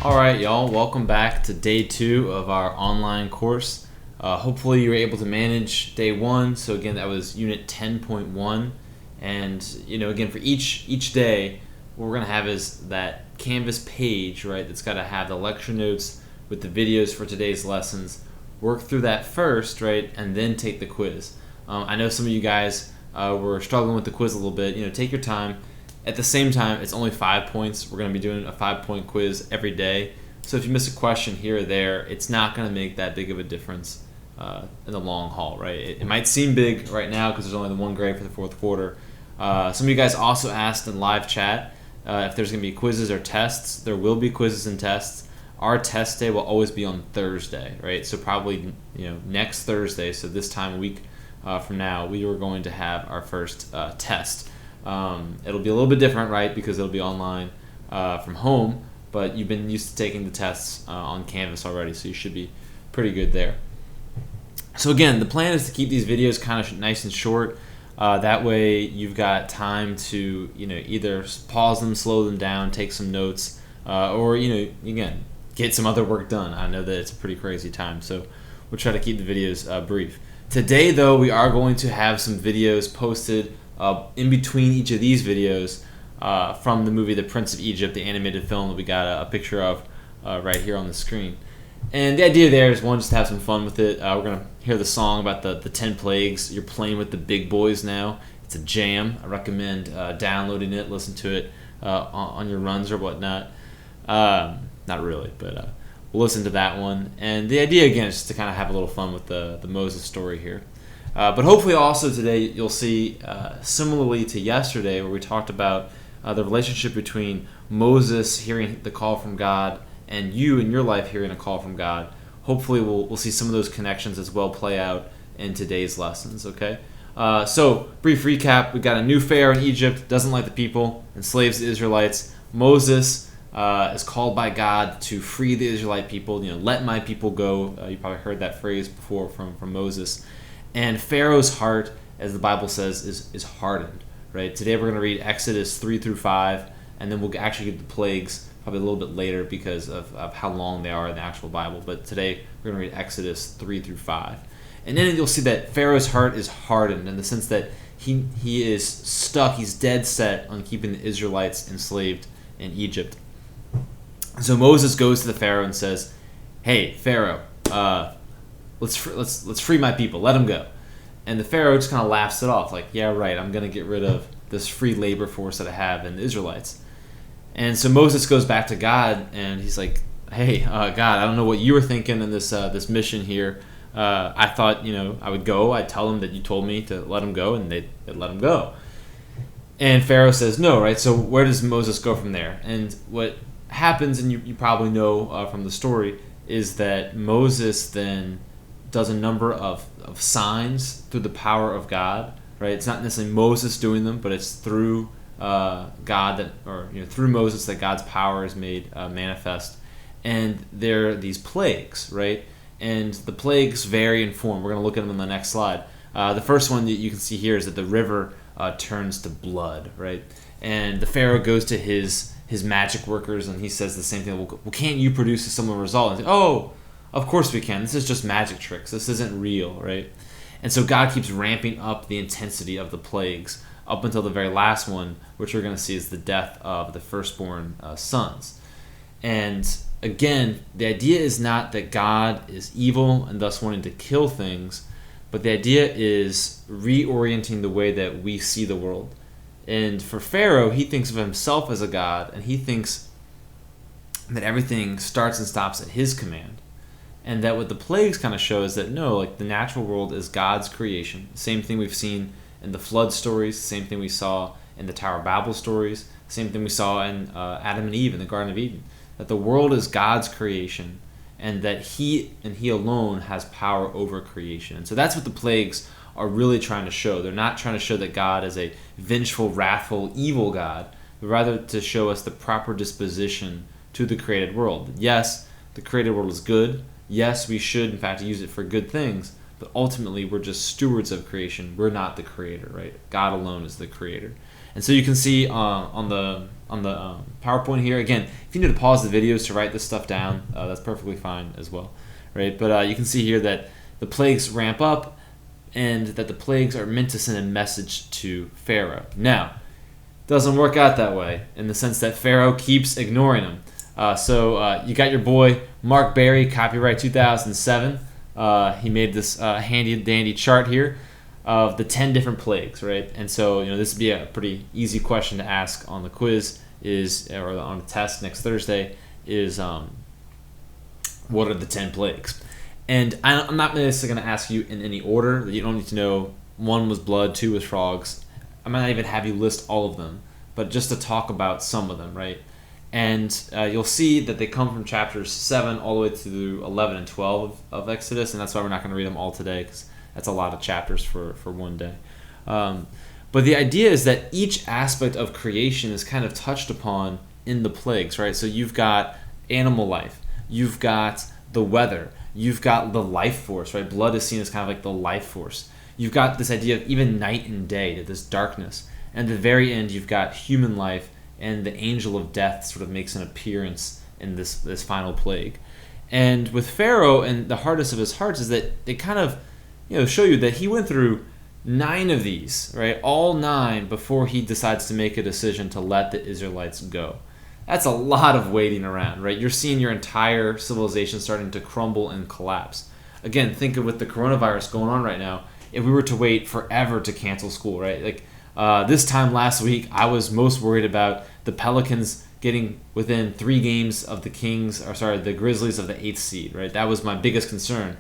All right, y'all. Welcome back to day 2 of our online course. Hopefully, you were able to manage day 1. So again, that was Unit 10.1, and again for each day, what we're gonna have is that Canvas page, right? That's got to have the lecture notes with the videos for today's lessons. Work through that first, right, and then take the quiz. I know some of you guys were struggling with the quiz a little bit. Take your time. At the same time, it's only 5 points. We're going to be doing a 5-point quiz every day. So if you miss a question here or there, it's not going to make that big of a difference in the long haul, right? It might seem big right now because there's only the one grade for the fourth quarter. Some of you guys also asked in live chat if there's going to be quizzes or tests. There will be quizzes and tests. Our test day will always be on Thursday, right? So probably next Thursday, so this time a week from now, we are going to have our first test. It'll be a little bit different, right, because it'll be online from home, but you've been used to taking the tests on Canvas already, so you should be pretty good there. So again, the plan is to keep these videos kind of nice and short. That way you've got time to either pause them, slow them down, take some notes, or again, get some other work done. I know that it's a pretty crazy time, so we'll try to keep the videos brief. Today, though, we are going to have some videos posted in between each of these videos from the movie The Prince of Egypt, the animated film that we got a picture of right here on the screen. And the idea there is, one, just to have some fun with it. We're going to hear the song about the 10 plagues. You're playing with the big boys now. It's a jam. I recommend downloading it, listen to it on your runs or whatnot. Not really, but we'll listen to that one. And the idea, again, is just to kind of have a little fun with the Moses story here. But hopefully also today you'll see, similarly to yesterday where we talked about the relationship between Moses hearing the call from God and you in your life hearing a call from God. Hopefully we'll see some of those connections as well play out in today's lessons, okay? So, brief recap. We got a new Pharaoh in Egypt, doesn't like the people, enslaves the Israelites. Moses is called by God to free the Israelite people. Let my people go. You probably heard that phrase before from Moses. And Pharaoh's heart, as the Bible says, is hardened. Right? Today we're going to read Exodus 3 through 5, and then we'll actually get the plagues probably a little bit later because of how long they are in the actual Bible. But today we're going to read Exodus 3 through 5. And then you'll see that Pharaoh's heart is hardened in the sense that he is stuck, he's dead set on keeping the Israelites enslaved in Egypt. So Moses goes to the Pharaoh and says, "Hey, Pharaoh, let's free my people. Let them go." And the Pharaoh just kind of laughs it off, like, "Yeah, right. I'm going to get rid of this free labor force that I have in the Israelites." And so Moses goes back to God, and he's like, "Hey, God, I don't know what you were thinking in this mission here. I thought, I would go. I'd tell them that you told me to let them go, and they'd let them go." And Pharaoh says no, right? So where does Moses go from there? And what happens, and you probably know from the story, is that Moses then does a number of signs through the power of God, right? It's not necessarily Moses doing them, but it's through God through Moses that God's power is made manifest. And there are these plagues, right? And the plagues vary in form. We're going to look at them on the next slide. The first one that you can see here is that the river turns to blood, right? And the Pharaoh goes to his magic workers, and he says the same thing. Well, can't you produce a similar result? And say, "Oh, of course we can. This is just magic tricks. This isn't real," right? And so God keeps ramping up the intensity of the plagues up until the very last one, which we're going to see is the death of the firstborn sons. And again, the idea is not that God is evil and thus wanting to kill things, but the idea is reorienting the way that we see the world. And for Pharaoh, he thinks of himself as a god, and he thinks that everything starts and stops at his command. And that what the plagues kind of show is that no, like the natural world is God's creation. Same thing we've seen in the flood stories, same thing we saw in the Tower of Babel stories, same thing we saw in Adam and Eve in the Garden of Eden. That the world is God's creation, and that he and he alone has power over creation. And so that's what the plagues are really trying to show. They're not trying to show that God is a vengeful, wrathful, evil God, but rather to show us the proper disposition to the created world. Yes, the created world is good. Yes, we should, in fact, use it for good things, but ultimately we're just stewards of creation. We're not the creator, right? God alone is the creator. And so you can see on the PowerPoint here, again, if you need to pause the videos to write this stuff down, that's perfectly fine as well, right? But you can see here that the plagues ramp up and that the plagues are meant to send a message to Pharaoh. Now, doesn't work out that way in the sense that Pharaoh keeps ignoring them. So you got your boy Mark Berry, copyright 2007. He made this handy dandy chart here of the 10 different plagues, right? And so this would be a pretty easy question to ask on the quiz or on the test next Thursday is what are the 10 plagues? And I'm not necessarily going to ask you in any order. You don't need to know 1 was blood, 2 was frogs. I might not even have you list all of them, but just to talk about some of them, right? And you'll see that they come from chapters 7 all the way through 11 and 12 of Exodus, and that's why we're not going to read them all today, because that's a lot of chapters for one day. But the idea is that each aspect of creation is kind of touched upon in the plagues, right? So you've got animal life, you've got the weather, you've got the life force, right? Blood is seen as kind of like the life force. You've got this idea of even night and day, this darkness. And at the very end, you've got human life, and the angel of death sort of makes an appearance in this final plague. And with Pharaoh, and the hardest of his hearts is that they kind of show you that he went through 9 of these, right? All 9 before he decides to make a decision to let the Israelites go. That's a lot of waiting around, right? You're seeing your entire civilization starting to crumble and collapse. Again, think of with the coronavirus going on right now, if we were to wait forever to cancel school, right? Like this time last week, I was most worried about the Pelicans getting within 3 games of the the Grizzlies of the 8th seed, right? That was my biggest concern.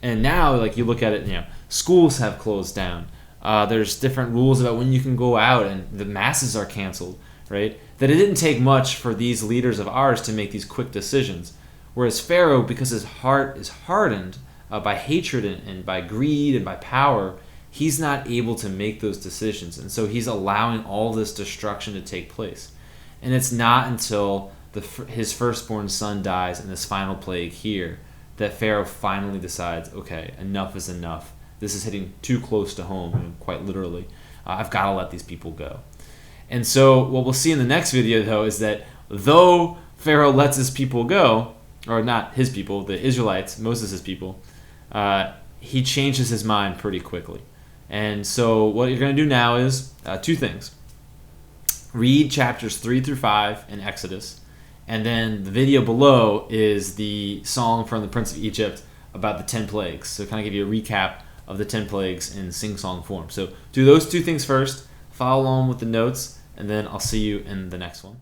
And now, like, you look at it, schools have closed down. There's different rules about when you can go out, and the masses are canceled, right? That it didn't take much for these leaders of ours to make these quick decisions. Whereas Pharaoh, because his heart is hardened by hatred and by greed and by power, he's not able to make those decisions. And so he's allowing all this destruction to take place. And it's not until his firstborn son dies in this final plague here that Pharaoh finally decides, okay, enough is enough. This is hitting too close to home, quite literally. I've got to let these people go. And so what we'll see in the next video, though, is that though Pharaoh lets his people go, or not his people, the Israelites, Moses' people, he changes his mind pretty quickly. And so what you're going to do now is 2 things. Read chapters 3 through 5 in Exodus, and then the video below is the song from the Prince of Egypt about the 10 plagues. So kind of give you a recap of the 10 plagues in sing-song form. So do those 2 things first, follow along with the notes, and then I'll see you in the next one.